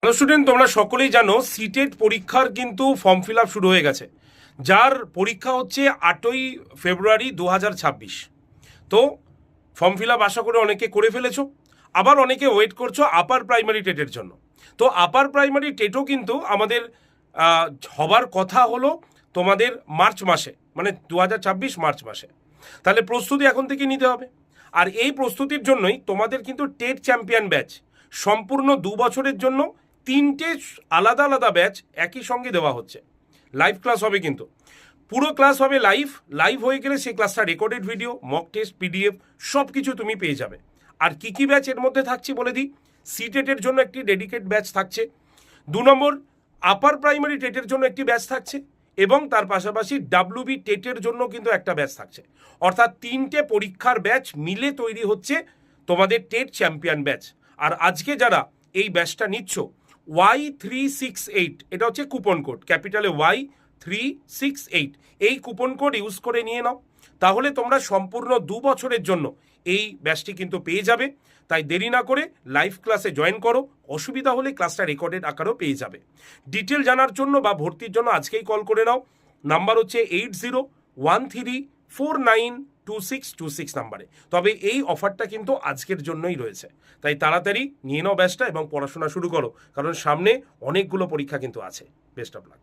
Hello student, তোমরা সকলেই জানো সিটেট পরীক্ষার কিন্তু ফর্ম ফিল আপ শুরু হয়ে গেছে, যার পরীক্ষা হচ্ছে 8ই ফেব্রুয়ারি 2026। তো ফর্ম ফিল আপ আশা করে অনেকে করে ফেলেছো, আবার অনেকে ওয়েট করছো আপার প্রাইমারি টেটের জন্য। তো আপার প্রাইমারি টেটও কিন্তু আমাদের হবার কথা হলো তোমাদের মার্চ মাসে, মানে 2026 মার্চ মাসে। তাহলে প্রস্তুতি এখন থেকে নিতে হবে। আর এই প্রস্তুতির জন্যই তোমাদের কিন্তু টেট চ্যাম্পিয়ন ব্যাচ সম্পূর্ণ 2 বছরের জন্য 3টে আলাদা আলাদা ব্যাচ একই সঙ্গে দেওয়া হচ্ছে। লাইভ ক্লাস হবে, কিন্তু পুরো ক্লাস হবে লাইভ হয়ে গেলে সেই ক্লাসটা recorded video, mock test, PDF সব কিছু তুমি পেয়ে যাবে। আর কি কি ব্যাচ এর মধ্যে থাকছে বলে দিই। সিটেটের জন্য একটি ডেডিকেট ব্যাচ থাকছে, 2 নম্বর আপার প্রাইমারি টেটের জন্য একটি ব্যাচ থাকছে, এবং তার পাশাপাশি ডাব্লিউবি টেটের জন্য কিন্তু একটা ব্যাচ থাকছে। অর্থাৎ 3টে পরীক্ষার ব্যাচ মিলে তৈরি হচ্ছে তোমাদের টেট চ্যাম্পিয়ন ব্যাচ। আর আজকে যারা এই ব্যাচটা নিচ্ছ, Y368 এটা হচ্ছে কুপন কোড, ক্যাপিটালে Y368, এই কুপন কোড ইউজ করে নিয়ে নাও। তাহলে তোমরা সম্পূর্ণ 2 বছরের জন্য এই ব্যাচটি কিন্তু পেয়ে যাবে। তাই দেরি না করে লাইভ ক্লাসে জয়েন করো, অসুবিধা হলে ক্লাসটা রেকর্ডেড আকারেও পেয়ে যাবে। ডিটেল জানার জন্য বা ভর্তির জন্য আজকেই কল করে নাও। নাম্বার হচ্ছে 8013492626 নাম্বারে। তবে এই অফারটা কিন্তু আজকের জন্যই রয়েছে, তাই তাড়াতাড়ি নিয়ে নাও ব্যাচটা এবং পড়াশোনা শুরু করো, কারণ সামনে অনেকগুলো পরীক্ষা কিন্তু আছে। Best of luck.